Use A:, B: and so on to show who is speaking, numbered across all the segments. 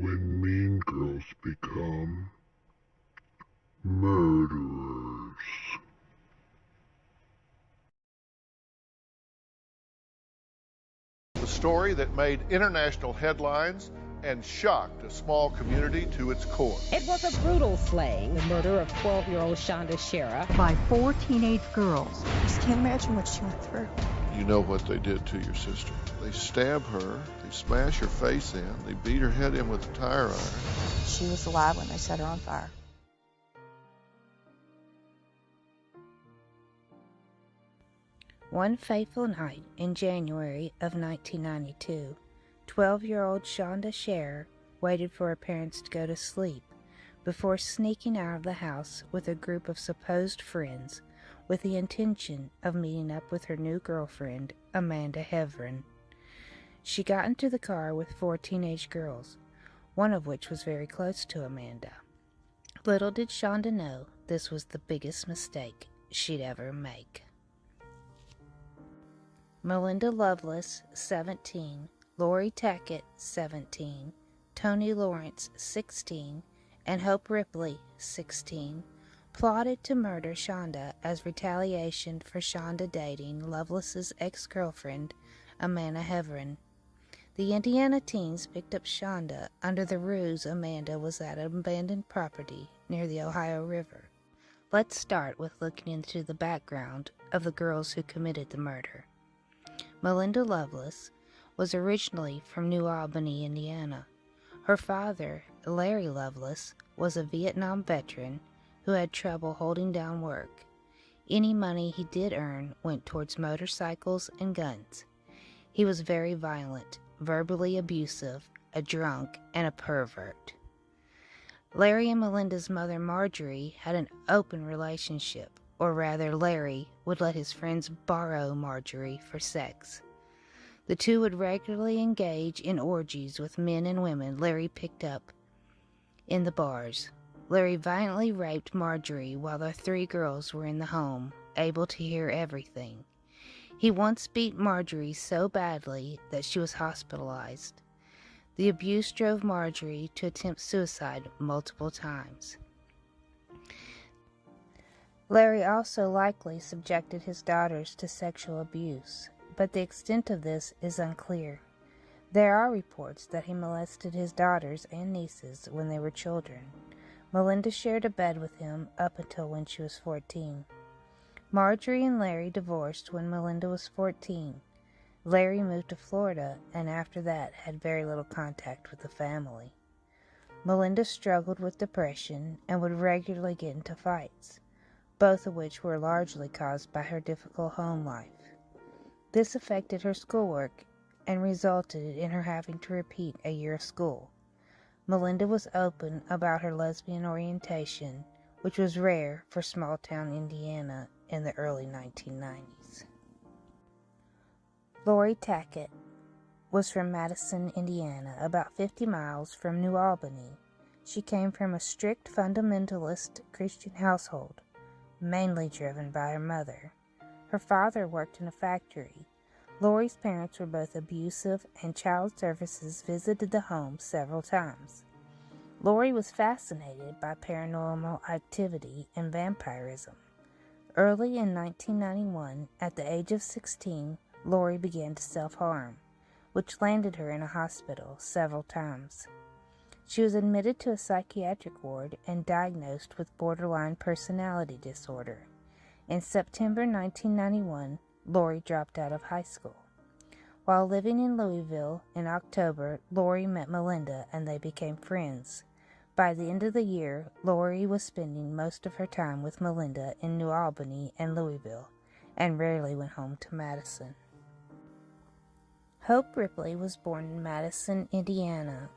A: when mean girls become murderers.
B: The story that made international headlines and shocked a small community to its core.
C: It was a brutal slaying, the murder of 12-year-old Shanda
D: by 4 teenage girls.
E: I just can't imagine what she went through.
B: You know what they did to your sister. They stab her, they smash her face in, they beat her head in with a tire iron.
E: She was alive when they set her on fire.
F: One fateful night in January of 1992, 12-year-old Shanda Scherer waited for her parents to go to sleep before sneaking out of the house with a group of supposed friends with the intention of meeting up with her new girlfriend, Amanda Heverin. She got into the car with 4 teenage girls, one of which was very close to Amanda. Little did Shanda know this was the biggest mistake she'd ever make. Melinda Lovelace, 17, Lori Tackett, 17, Tony Lawrence, 16, and Hope Ripley, 16, plotted to murder Shanda as retaliation for Shanda dating Lovelace's ex-girlfriend, Amanda Heverin. The Indiana teens picked up Shanda under the ruse Amanda was at an abandoned property near the Ohio River. Let's start with looking into the background of the girls who committed the murder. Melinda Lovelace was originally from New Albany, Indiana. Her father, Larry Lovelace, was a Vietnam veteran who had trouble holding down work. Any money he did earn went towards motorcycles and guns. He was very violent, verbally abusive, a drunk, and a pervert. Larry and Melinda's mother, Marjorie, had an open relationship, or rather Larry would let his friends borrow Marjorie for sex. The two would regularly engage in orgies with men and women Larry picked up in the bars. Larry violently raped Marjorie while the 3 girls were in the home, able to hear everything. He once beat Marjorie so badly that she was hospitalized. The abuse drove Marjorie to attempt suicide multiple times. Larry also likely subjected his daughters to sexual abuse, but the extent of this is unclear. There are reports that he molested his daughters and nieces when they were children. Melinda shared a bed with him up until when she was 14. Marjorie and Larry divorced when Melinda was 14. Larry moved to Florida and after that had very little contact with the family. Melinda struggled with depression and would regularly get into fights, both of which were largely caused by her difficult home life. This affected her schoolwork and resulted in her having to repeat a year of school. Melinda was open about her lesbian orientation, which was rare for small-town Indiana in the early 1990s. Lori Tackett was from Madison, Indiana, about 50 miles from New Albany. She came from a strict fundamentalist Christian household, mainly driven by her mother. Her father worked in a factory. Lori's parents were both abusive, and child services visited the home several times. Lori was fascinated by paranormal activity and vampirism. Early in 1991, at the age of 16, Lori began to self-harm, which landed her in a hospital several times. She was admitted to a psychiatric ward and diagnosed with borderline personality disorder. In September 1991, Lori dropped out of high school. While living in Louisville in October, Lori met Melinda and they became friends. By the end of the year, Lori was spending most of her time with Melinda in New Albany and Louisville, and rarely went home to Madison. Hope Ripley was born in Madison, Indiana.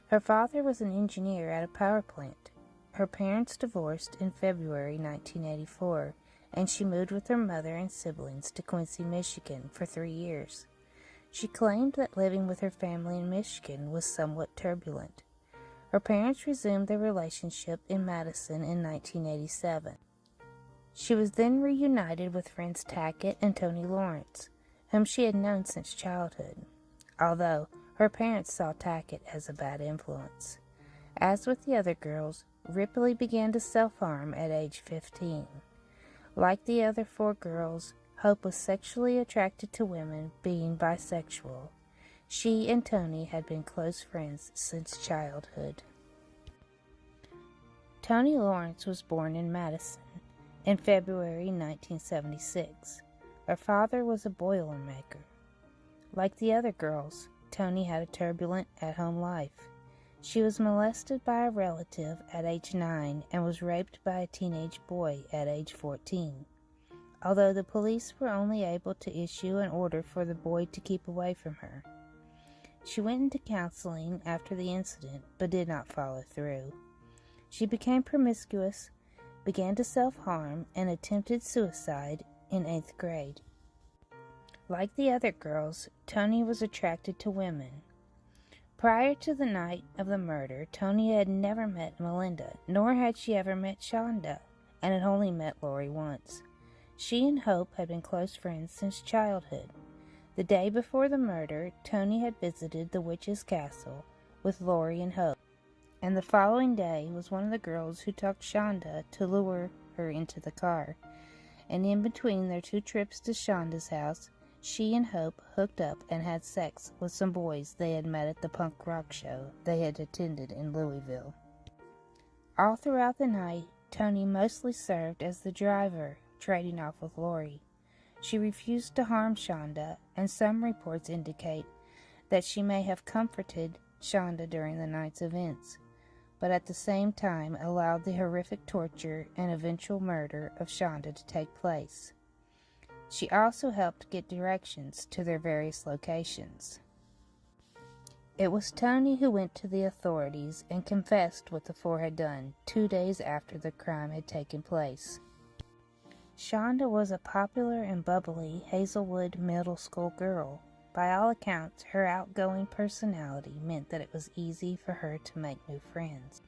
F: Her father was an engineer at a power plant. Her parents divorced in February 1984, and she moved with her mother and siblings to Quincy, Michigan for 3 years. She claimed that living with her family in Michigan was somewhat turbulent. Her parents resumed their relationship in Madison in 1987. She was then reunited with friends Tackett and Tony Lawrence, whom she had known since childhood. Although Her parents saw Tackett as a bad influence. As with the other girls, Ripley began to self-harm at age 15. Like the other 4 girls, Hope was sexually attracted to women, being bisexual. She and Tony had been close friends since childhood. Tony Lawrence was born in Madison in February 1976. Her father was a boilermaker. Like the other girls, Tony had a turbulent at-home life. She was molested by a relative at age 9 and was raped by a teenage boy at age 14. Although the police were only able to issue an order for the boy to keep away from her. She went into counseling after the incident, but did not follow through. She became promiscuous, began to self-harm, and attempted suicide in 8th grade. Like the other girls, Tony was attracted to women. Prior to the night of the murder, Tony had never met Melinda, nor had she ever met Shanda, and had only met Lori once. She and Hope had been close friends since childhood. The day before the murder, Tony had visited the witch's castle with Lori and Hope, and the following day was one of the girls who took Shanda to lure her into the car, and in between their 2 trips to Shanda's house, she and Hope hooked up and had sex with some boys they had met at the punk rock show they had attended in Louisville. All throughout the night, Tony mostly served as the driver, trading off with Lori. She refused to harm Shanda, and some reports indicate that she may have comforted Shanda during the night's events, but at the same time allowed the horrific torture and eventual murder of Shanda to take place. She also helped get directions to their various locations. It was Tony who went to the authorities and confessed what the 4 had done 2 days after the crime had taken place. Shanda was a popular and bubbly Hazelwood middle school girl. By all accounts, her outgoing personality meant that it was easy for her to make new friends.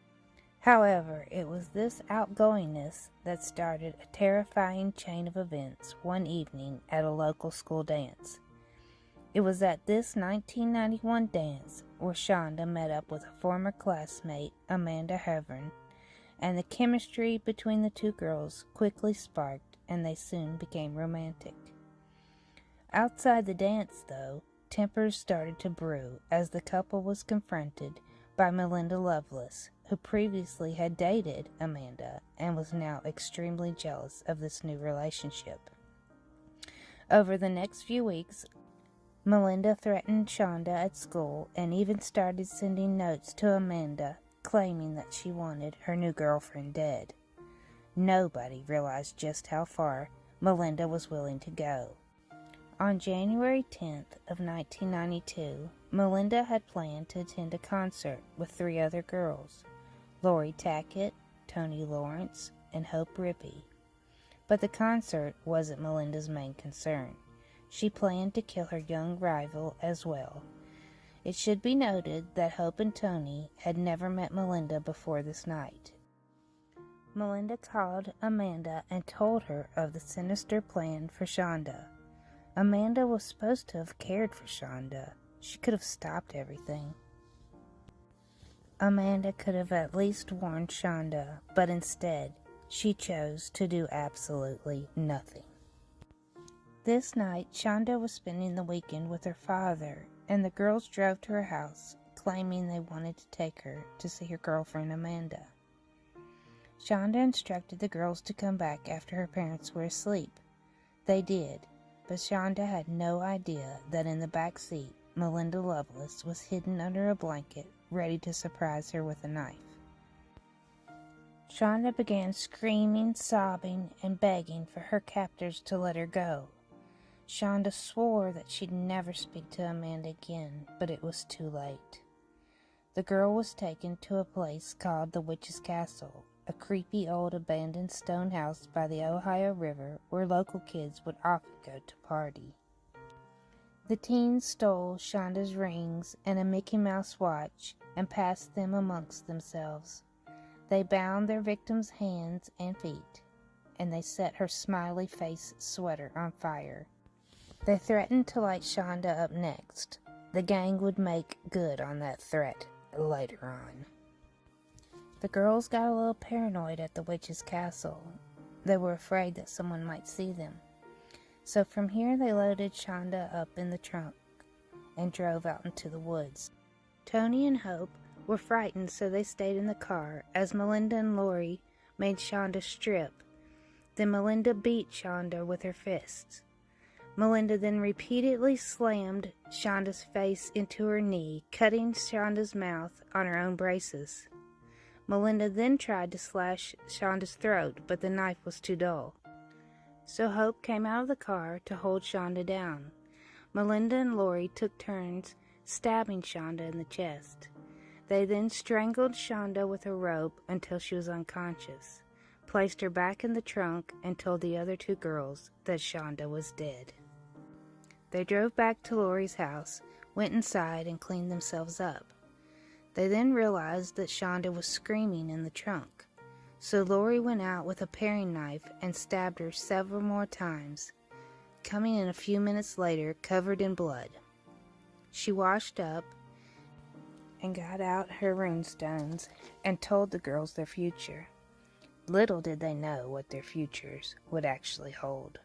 F: However, it was this outgoingness that started a terrifying chain of events one evening at a local school dance. It was at this 1991 dance where Shanda met up with a former classmate, Amanda Hevern, and the chemistry between the 2 girls quickly sparked, and they soon became romantic. Outside the dance, though, tempers started to brew as the couple was confronted by Melinda Lovelace, who previously had dated Amanda and was now extremely jealous of this new relationship. Over the next few weeks, Melinda threatened Shanda at school and even started sending notes to Amanda claiming that she wanted her new girlfriend dead. Nobody realized just how far Melinda was willing to go. On January 10th of 1992, Melinda had planned to attend a concert with 3 other girls, Lori Tackett, Tony Lawrence, and Hope Rippey. But the concert wasn't Melinda's main concern. She planned to kill her young rival as well. It should be noted that Hope and Tony had never met Melinda before this night. Melinda called Amanda and told her of the sinister plan for Shanda. Amanda was supposed to have cared for Shanda. She could have stopped everything. Amanda could have at least warned Shanda, but instead, she chose to do absolutely nothing. This night, Shanda was spending the weekend with her father, and the girls drove to her house, claiming they wanted to take her to see her girlfriend Amanda. Shanda instructed the girls to come back after her parents were asleep. They did, but Shanda had no idea that in the back seat, Melinda Lovelace was hidden under a blanket, ready to surprise her with a knife. Shanda began screaming, sobbing, and begging for her captors to let her go. Shanda swore that she'd never speak to Amanda again, but it was too late. The girl was taken to a place called the Witch's Castle, a creepy old abandoned stone house by the Ohio River where local kids would often go to party. The teens stole Shanda's rings and a Mickey Mouse watch and passed them amongst themselves. They bound their victim's hands and feet, and they set her smiley face sweater on fire. They threatened to light Shanda up next, The gang would make good on that threat later on. The girls got a little paranoid at the witch's castle. They were afraid that someone might see them. So from here they loaded Shanda up in the trunk and drove out into the woods. Tony and Hope were frightened, so they stayed in the car as Melinda and Lori made Shanda strip. Then Melinda beat Shanda with her fists. Melinda then repeatedly slammed Shanda's face into her knee, cutting Shanda's mouth on her own braces. Melinda then tried to slash Shanda's throat, but the knife was too dull. So Hope came out of the car to hold Shanda down. Melinda and Lori took turns stabbing Shanda in the chest. They then strangled Shanda with a rope until she was unconscious, placed her back in the trunk, and told the other two girls that Shanda was dead. They drove back to Lori's house, went inside, and cleaned themselves up. They then realized that Shanda was screaming in the trunk, so Lori went out with a paring knife and stabbed her several more times, coming in a few minutes later covered in blood. She washed up and got out her runestones and told the girls their future. Little did they know what their futures would actually hold.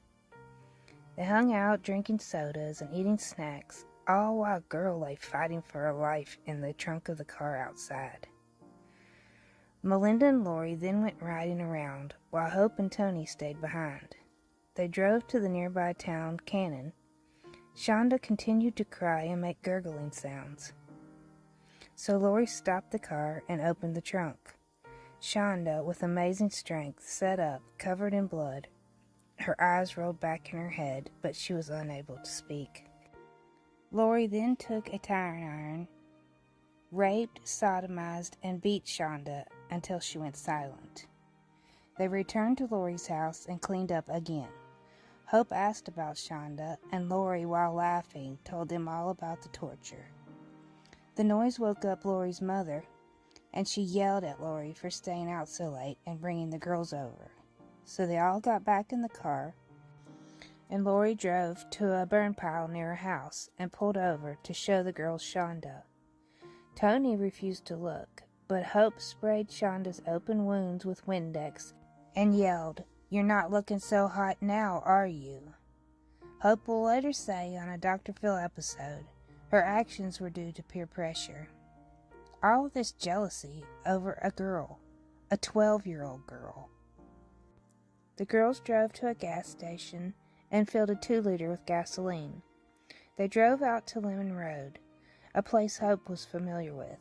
F: They hung out drinking sodas and eating snacks, all while a girl lay fighting for her life in the trunk of the car outside. Melinda and Lori then went riding around, while Hope and Tony stayed behind. They drove to the nearby town, Cannon. Shanda continued to cry and make gurgling sounds. So Lori stopped the car and opened the trunk. Shanda, with amazing strength, sat up, covered in blood. Her eyes rolled back in her head, but she was unable to speak. Lori then took a tire iron, raped, sodomized, and beat Shanda until she went silent. They returned to Lori's house and cleaned up again. Hope asked about Shanda, and Lori, while laughing, told them all about the torture. The noise woke up Lori's mother, and she yelled at Lori for staying out so late and bringing the girls over. So they all got back in the car, and Lori drove to a burn pile near her house and pulled over to show the girls Shanda. Tony refused to look, but Hope sprayed Shanda's open wounds with Windex and yelled, "You're not looking so hot now, are you?" Hope will later say on a Dr. Phil episode, her actions were due to peer pressure. All of this jealousy over a girl, a 12-year-old girl. The girls drove to a gas station and filled a 2-liter with gasoline. They drove out to Lemon Road, a place Hope was familiar with.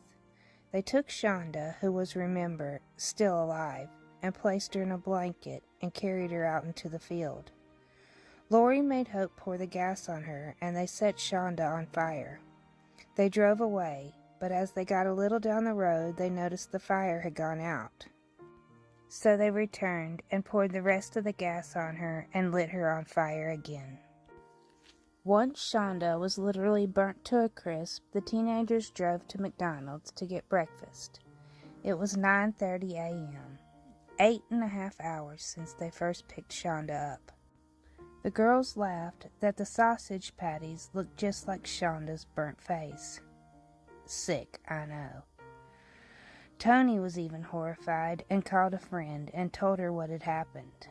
F: They took Shanda, who was, remember, still alive, and placed her in a blanket and carried her out into the field. Lori made Hope pour the gas on her, and they set Shanda on fire. They drove away, but as they got a little down the road, they noticed the fire had gone out. So they returned and poured the rest of the gas on her and lit her on fire again. Once Shanda was literally burnt to a crisp, the teenagers drove to McDonald's to get breakfast. It was 9:30 a.m., 8.5 hours since they first picked Shanda up. The girls laughed that the sausage patties looked just like Shanda's burnt face. Sick, I know. Tony was even horrified and called a friend and told her what had happened.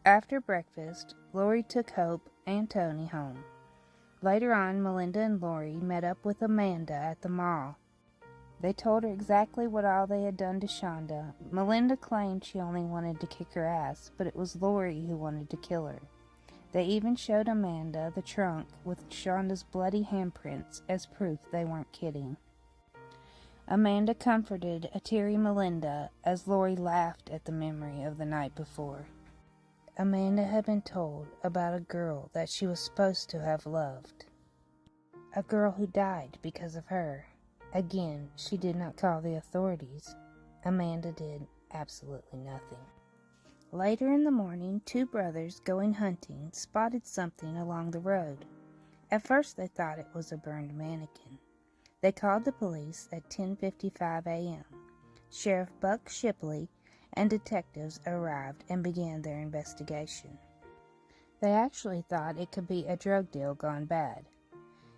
F: After breakfast, Lori took Hope and Tony home. Later on, Melinda and Lori met up with Amanda at the mall. They told her exactly what all they had done to Shanda. Melinda claimed she only wanted to kick her ass, but it was Lori who wanted to kill her. They even showed Amanda the trunk with Shanda's bloody handprints as proof they weren't kidding. Amanda comforted a teary Melinda as Lori laughed at the memory of the night before. Amanda had been told about a girl that she was supposed to have loved. A girl who died because of her. Again, she did not call the authorities. Amanda did absolutely nothing. Later in the morning, 2 brothers going hunting spotted something along the road. At first they thought it was a burned mannequin. They called the police at 10:55 a.m. Sheriff Buck Shipley and detectives arrived and began their investigation. They actually thought it could be a drug deal gone bad.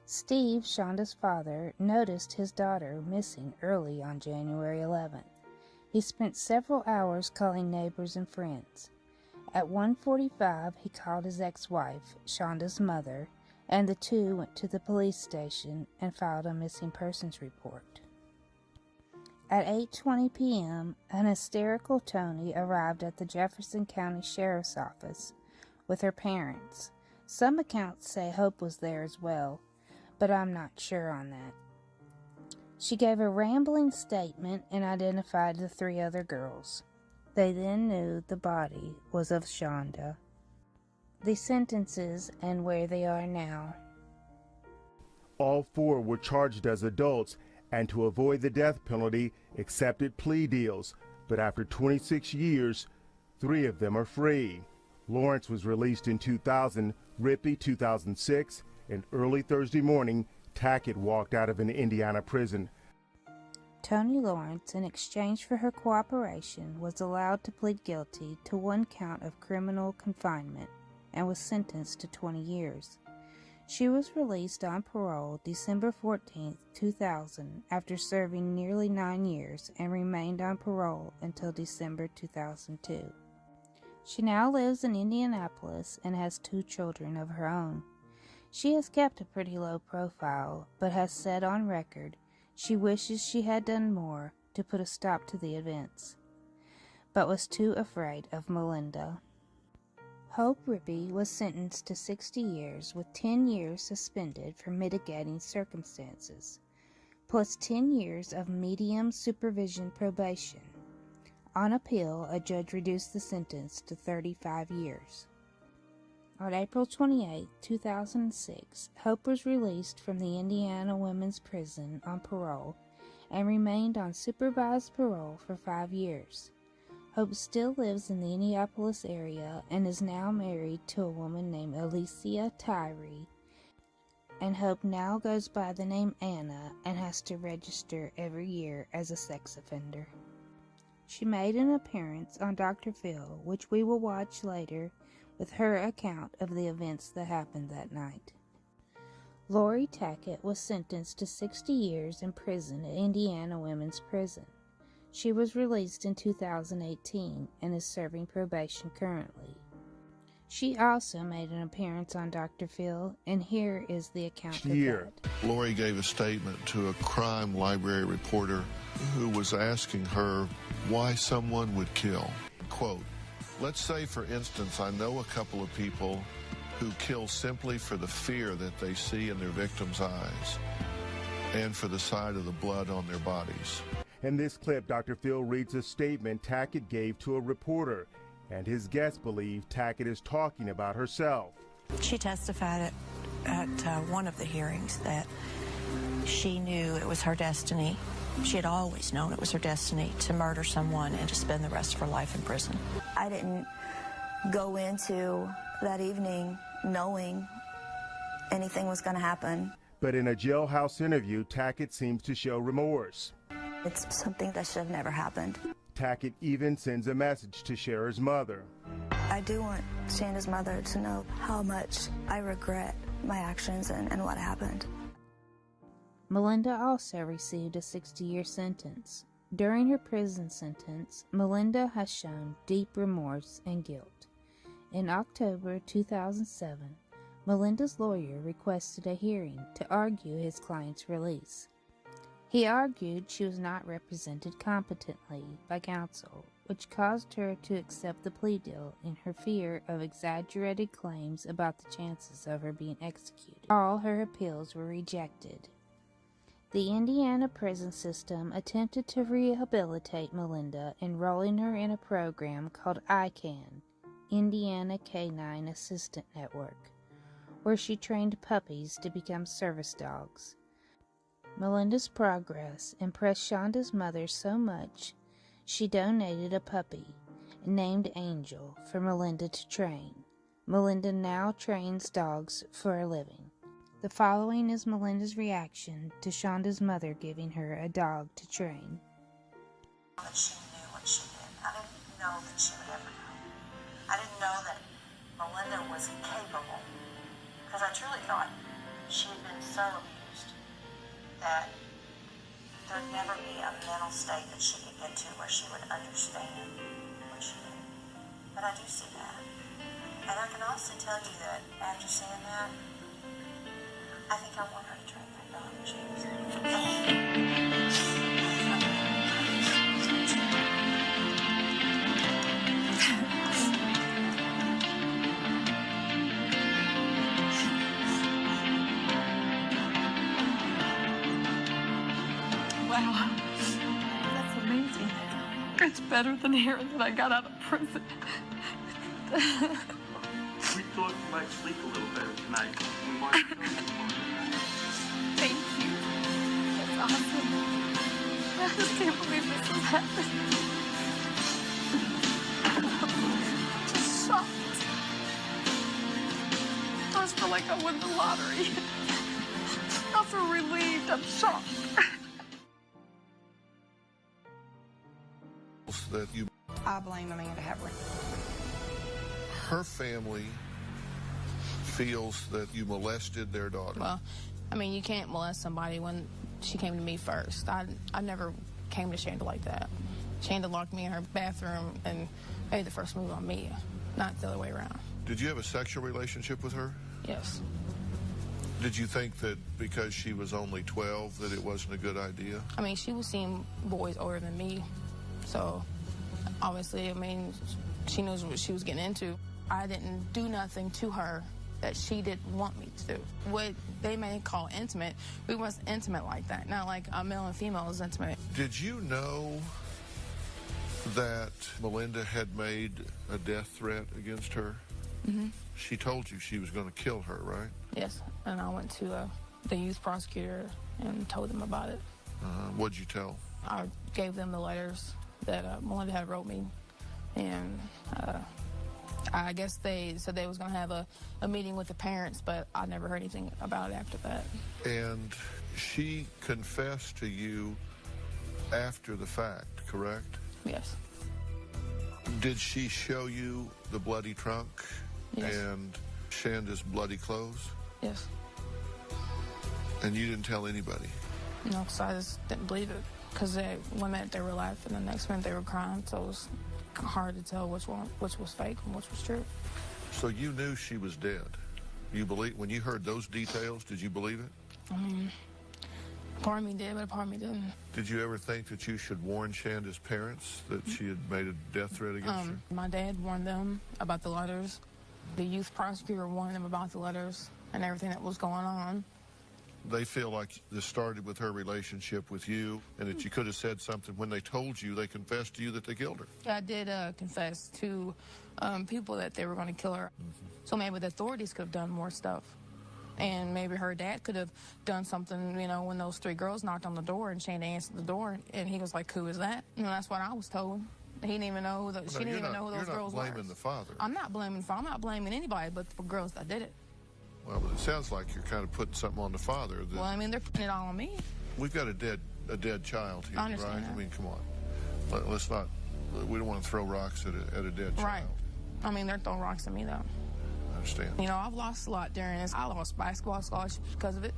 F: Steve, Shanda's father, noticed his daughter missing early on January 11th. He spent several hours calling neighbors and friends. At 1:45, he called his ex-wife, Shanda's mother, and the two went to the police station and filed a missing persons report. At 8:20 p.m., an hysterical Tony arrived at the Jefferson County Sheriff's Office with her parents. Some accounts say Hope was there as well, but I'm not sure on that. She gave a rambling statement and identified the three other girls. They then knew the body was of Shanda. The sentences and where they are now.
G: All four were charged as adults and, to avoid the death penalty, accepted plea deals. But after 26 years, 3 of them are free. Lawrence was released in 2000, Rippey 2006, and early Thursday morning, Tackett walked out of an Indiana prison.
F: Tony Lawrence, in exchange for her cooperation, was allowed to plead guilty to 1 count of criminal confinement and was sentenced to 20 years. She was released on parole December 14, 2000, after serving nearly 9 years, and remained on parole until December 2002. She now lives in Indianapolis and has 2 children of her own. She has kept a pretty low profile, but has said on record she wishes she had done more to put a stop to the events, but was too afraid of Melinda. Hope Rippey was sentenced to 60 years with 10 years suspended for mitigating circumstances, plus 10 years of medium supervision probation. On appeal, a judge reduced the sentence to 35 years. On April 28, 2006, Hope was released from the Indiana Women's Prison on parole and remained on supervised parole for 5 years. Hope still lives in the Indianapolis area and is now married to a woman named Alicia Tyree, and Hope now goes by the name Anna and has to register every year as a sex offender. She made an appearance on Dr. Phil, which we will watch later, with her account of the events that happened that night. Lori Tackett was sentenced to 60 years in prison at Indiana Women's Prison. She was released in 2018 and is serving probation currently. She also made an appearance on Dr. Phil, and here is the account of that.
B: Lori gave a statement to a crime library reporter who was asking her why someone would kill. Quote, "Let's say, for instance, I know a couple of people who kill simply for the fear that they see in their victims' eyes and for the sight of the blood on their bodies."
G: In this clip, Dr. Phil reads a statement Tackett gave to a reporter, and his guests believe Tackett is talking about herself.
E: She testified at one of the hearings that she knew it was her destiny. She had always known it was her destiny to murder someone and to spend the rest of her life in prison.
H: I didn't go into that evening knowing anything was going to happen.
G: But in a jailhouse interview, Tackett seems to show remorse.
H: It's something that should have never happened.
G: Tackett even sends a message to Cher's mother.
H: I do want Shanda's mother to know how much I regret my actions and what happened.
F: Melinda also received a 60-year sentence. During her prison sentence, Melinda has shown deep remorse and guilt. In October 2007, Melinda's lawyer requested a hearing to argue his client's release. He argued she was not represented competently by counsel, which caused her to accept the plea deal in her fear of exaggerated claims about the chances of her being executed. All her appeals were rejected. The Indiana prison system attempted to rehabilitate Melinda, enrolling her in a program called ICAN, Indiana Canine Assistant Network, where she trained puppies to become service dogs. Melinda's progress impressed Shanda's mother so much, she donated a puppy, named Angel, for Melinda to train. Melinda now trains dogs for a living. The following is Melinda's reaction to Shanda's mother giving her a dog to train.
I: That she knew what she did. I didn't know that she would ever know. I didn't know that Melinda was capable, because I truly thought she had been so abused that there'd never be a mental state that she could get to where she would understand what she did. But I do see that. And I can also tell you that after seeing that, I think I want her to train that dog.
J: Wow, that's amazing. It's better than hearing that I got out of prison.
K: We thought you might sleep a little better tonight. We wanted to
J: Thank you. That's awesome. I just can't believe this is happening. I'm just shocked. I just feel like I won the lottery. I feel relieved. I'm shocked.
B: That you...
E: I blame Amanda heavily.
B: Her family feels that you molested their daughter.
L: Well, I mean, you can't molest somebody when she came to me first. I never came to Shanda like that. Shanda locked me in her bathroom and made the first move on me, not the other way around.
B: Did you have a sexual relationship with her?
L: Yes.
B: Did you think that because she was only 12 that it wasn't a good idea?
L: I mean, she was seeing boys older than me, so obviously, I mean, she knows what she was getting into. I didn't do nothing to her that she didn't want me to do. What they may call intimate, we wasn't intimate like that. Not like a male and female is intimate.
B: Did you know that Melinda had made a death threat against her?
L: Mm-hmm.
B: She told you she was going to kill her, right?
L: Yes, and I went to the youth prosecutor and told them about it.
B: What'd you tell?
L: I gave them the letters that Melinda had wrote me, and I guess they said they was going to have a meeting with the parents, but I never heard anything about it after that.
B: And she confessed to you after the fact, correct?
L: Yes.
B: Did she show you the bloody trunk?
L: Yes.
B: And Shanda's bloody clothes?
L: Yes.
B: And you didn't tell anybody?
L: No, because I just didn't believe it. Because one minute they were laughing, and the next minute they were crying, so it was hard to tell which was fake and which was true.
B: So you knew she was dead. You believe when you heard those details, did you believe it?
L: I mean, part of me did, but part of me didn't.
B: Did you ever think that you should warn Shanda's parents that she had made a death threat against her?
L: My dad warned them about the letters. The youth prosecutor warned them about the letters and everything that was going on.
B: They feel like this started with her relationship with you and that you could have said something. When they told you, they confessed to you that they killed her.
L: I did confess to people that they were going to kill her. So maybe the authorities could have done more stuff. And maybe her dad could have done something, you know, when those three girls knocked on the door and Shanda answered the door and he was like, "Who is that?" And that's what I was told. He didn't even know who she didn't even know who those girls were.
B: You're not blaming the father.
L: I'm not blaming the father. I'm not blaming anybody but the girls that did it.
B: Well, but it sounds like you're kind of putting something on the father.
L: Well, I mean, they're putting it all on me.
B: We've got a dead child here,
L: I understand
B: right?
L: that.
B: I mean, come on. Let's not. We don't want to throw rocks at a dead child.
L: Right. I mean, they're throwing rocks at me, though.
B: I understand.
L: You know, I've lost a lot during this. I lost basketball scholarships because of it.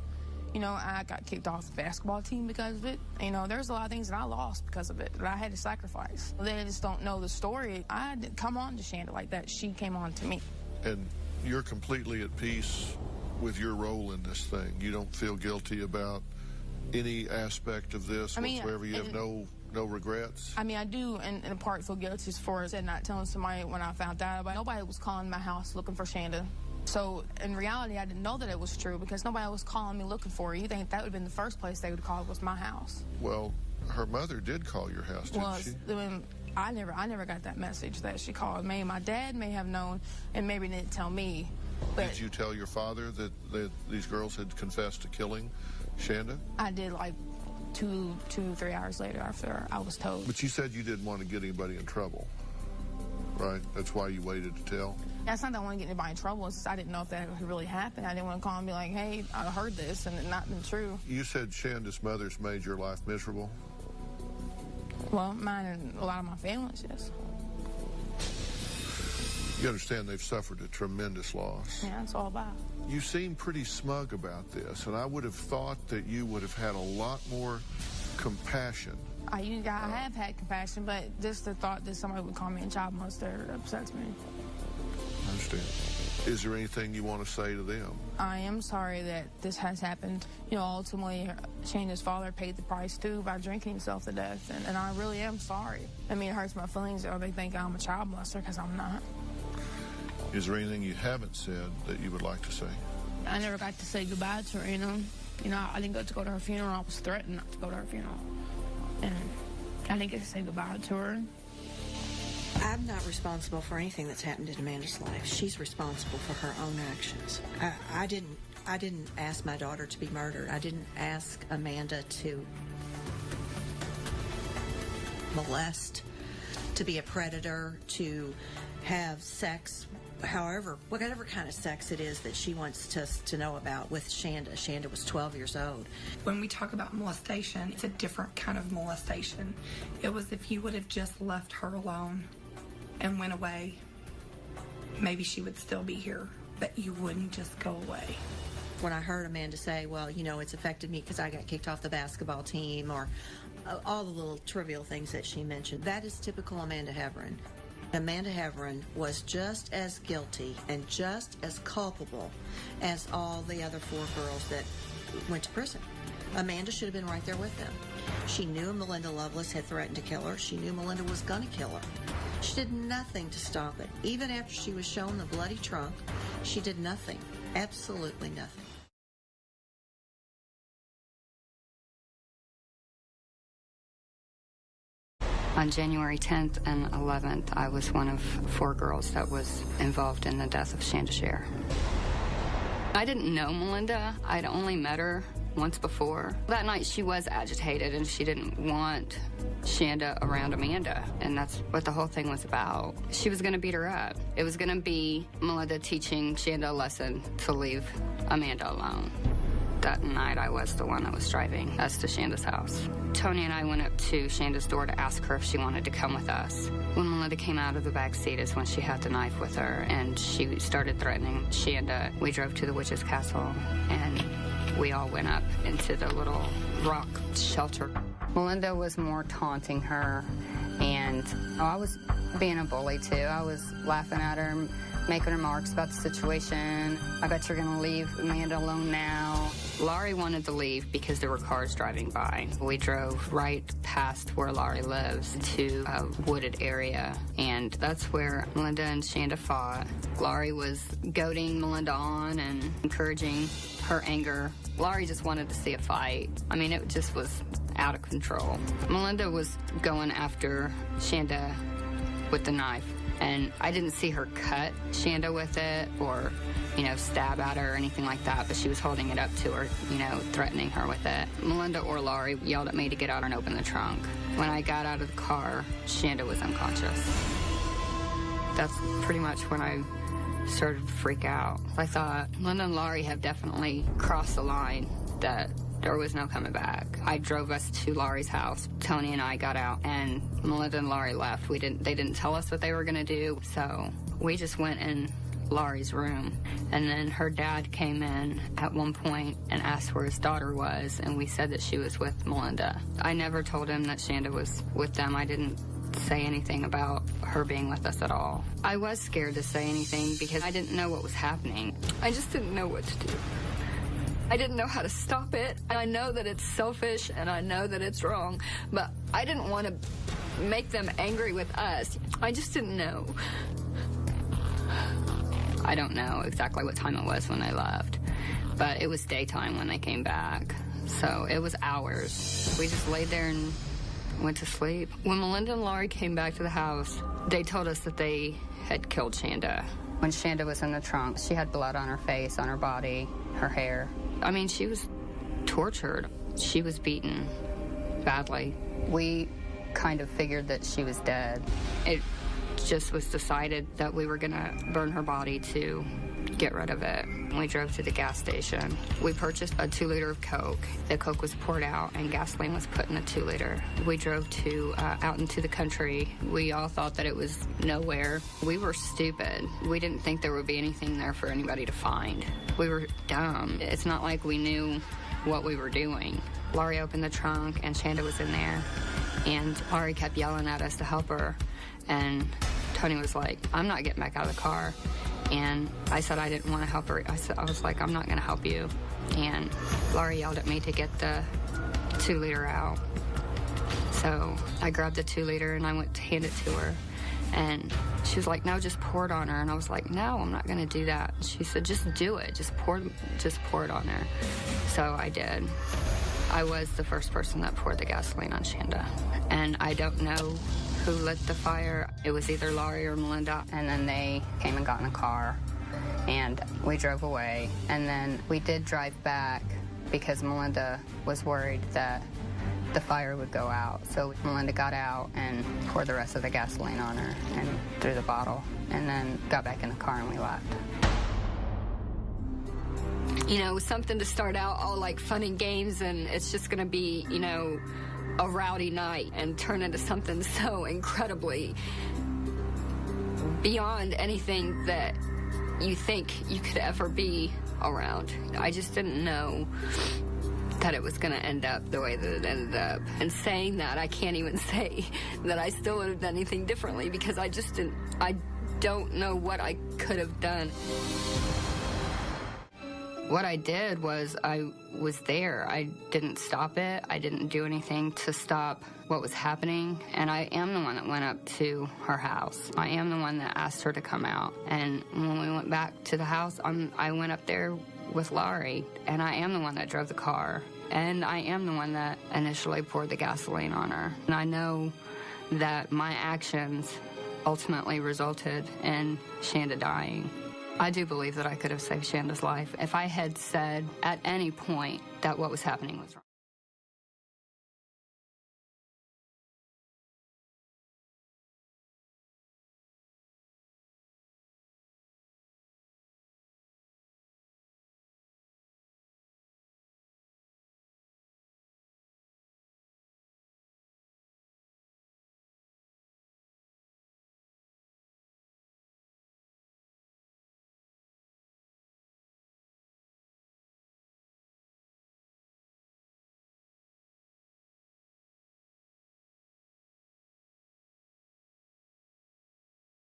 L: You know, I got kicked off the basketball team because of it. You know, there's a lot of things that I lost because of it that I had to sacrifice. They just don't know the story. I didn't come on to Shanda like that. She came on to me.
B: And you're completely at peace with your role in this thing. You don't feel guilty about any aspect of this whatsoever. You have no regrets.
L: I mean, I do, and in part feel guilty for not telling somebody when I found out about it. Nobody was calling my house looking for Shanda. So in reality, I didn't know that it was true because nobody was calling me looking for her. You think that would have been the first place they would call was my house?
B: Well, her mother did call your house, didn't she?
L: Well, I never got that message that she called me. My dad may have known and maybe didn't tell me. But
B: did you tell your father that these girls had confessed to killing Shanda?
L: I did, like 2-3 hours later after I was told.
B: But you said you didn't want to get anybody in trouble, right? That's why you waited to tell?
L: That's not that I want to get anybody in trouble. It's just I didn't know if that really happened. I didn't want to call and be like, "Hey, I heard this," and it not been true.
B: You said Shanda's mother's made your life miserable?
L: Well, mine and a lot of my family's, yes.
B: You understand they've suffered a tremendous loss.
L: Yeah, that's all about.
B: You seem pretty smug about this, and I would have thought that you would have had a lot more compassion.
L: I have had compassion, but just the thought that somebody would call me a child molester upsets me.
B: I understand. Is there anything you want to say to them?
L: I am sorry that this has happened. You know, ultimately, Shanda's father paid the price, too, by drinking himself to death, and I really am sorry. I mean, it hurts my feelings, or they think I'm a child molester, because I'm not.
B: Is there anything you haven't said that you would like to say?
L: I never got to say goodbye to her, you know. You know, I didn't get to go to her funeral. I was threatened not to go to her funeral. And I didn't get to say goodbye to her.
E: I'm not responsible for anything that's happened in Amanda's life. She's responsible for her own actions. I didn't ask my daughter to be murdered. I didn't ask Amanda to molest, to be a predator, to have sex, whatever kind of sex it is that she wants us to know about with Shanda. Shanda was 12 years old.
J: When we talk about molestation, it's a different kind of molestation. It was if you would have just left her alone and went away, maybe she would still be here, but you wouldn't just go away.
E: When I heard Amanda say, well, you know, it's affected me because I got kicked off the basketball team, or all the little trivial things that she mentioned, that is typical Amanda Heverin. Amanda Heverin was just as guilty and just as culpable as all the other 4 girls that went to prison. Amanda should have been right there with them. She knew Melinda Loveless had threatened to kill her. She knew Melinda was going to kill her. She did nothing to stop it. Even after she was shown the bloody trunk, she did nothing. Absolutely nothing.
M: On January 10th and 11th, I was one of 4 girls that was involved in the death of Shanda Share. I didn't know Melinda. I'd only met her once before. That night she was agitated and she didn't want Shanda around Amanda, and that's what the whole thing was about. She was going to beat her up. It was going to be Melinda teaching Shanda a lesson to leave Amanda alone. That night I was the one that was driving us to Shanda's house. Tony and I went up to Shanda's door to ask her if she wanted to come with us. When Melinda came out of the back seat is when she had the knife with her, and she started threatening Shanda. We drove to the witch's castle, and we all went up into the little rock shelter. Melinda was more taunting her, and I was being a bully too. I was laughing at her, making remarks about the situation. I bet you're gonna leave Amanda alone now. Laurie wanted to leave because there were cars driving by. We drove right past where Laurie lives to a wooded area, and that's where Melinda and Shanda fought. Laurie was goading Melinda on and encouraging her anger. Laurie just wanted to see a fight. I mean, it just was out of control. Melinda was going after Shanda with the knife, and I didn't see her cut Shanda with it or, you know, stab at her or anything like that, but she was holding it up to her, you know, threatening her with it. Melinda or Laurie yelled at me to get out and open the trunk. When I got out of the car, Shanda was unconscious. That's pretty much when I started to freak out. I thought, Melinda and Laurie have definitely crossed the line, that there was no coming back. I drove us to Laurie's house. Tony and I got out, and Melinda and Laurie left. They didn't tell us what they were going to do, so we just went in Laurie's room. And then her dad came in at one point and asked where his daughter was, and we said that she was with Melinda. I never told him that Shanda was with them. I didn't say anything about her being with us at all. I was scared to say anything because I didn't know what was happening. I just didn't know what to do. I didn't know how to stop it. I know that it's selfish and I know that it's wrong, but I didn't want to make them angry with us. I just didn't know. I don't know exactly what time it was when they left, but it was daytime when they came back, so it was hours. We just laid there and went to sleep. When Melinda and Laurie came back to the house, they told us that they had killed Shanda. When Shanda was in the trunk, she had blood on her face, on her body, her hair. I mean, she was tortured. She was beaten badly. We kind of figured that she was dead. It just was decided that we were going to burn her body to get rid of it. We drove to the gas station. We purchased a 2-liter of Coke. The Coke was poured out and gasoline was put in the 2-liter. We drove out into the country. We all thought that it was nowhere. We were stupid. We didn't think there would be anything there for anybody to find. We were dumb. It's not like we knew what we were doing. Laurie opened the trunk and Shanda was in there, and Laurie kept yelling at us to help her, and Tony was like, I'm not getting back out of the car. And I said I didn't want to help her. I was like, I'm not going to help you. And Laurie yelled at me to get the 2-liter out. So I grabbed the 2-liter and I went to hand it to her. And she was like, no, just pour it on her. And I was like, no, I'm not going to do that. And she said, just do it. Just pour it on her. So I did. I was the first person that poured the gasoline on Shanda. And I don't know who lit the fire. It was either Laurie or Melinda. And then they came and got in a car, and we drove away. And then we did drive back because Melinda was worried that the fire would go out. So Melinda got out and poured the rest of the gasoline on her and threw the bottle, and then got back in the car and we left. You know, it was something to start out all like fun and games, and it's just gonna be, you know, a rowdy night and turn into something so incredibly beyond anything that you think you could ever be around. I just didn't know that it was going to end up the way that it ended up. And saying that, I can't even say that I still would have done anything differently, because I don't know what I could have done. What I did was I was there. I didn't stop it. I didn't do anything to stop what was happening. And I am the one that went up to her house. I am the one that asked her to come out. And when we went back to the house, I went up there with Laurie, and I am the one that drove the car. And I am the one that initially poured the gasoline on her. And I know that my actions ultimately resulted in Shanda dying. I do believe that I could have saved Shanda's life if I had said at any point that what was happening was wrong.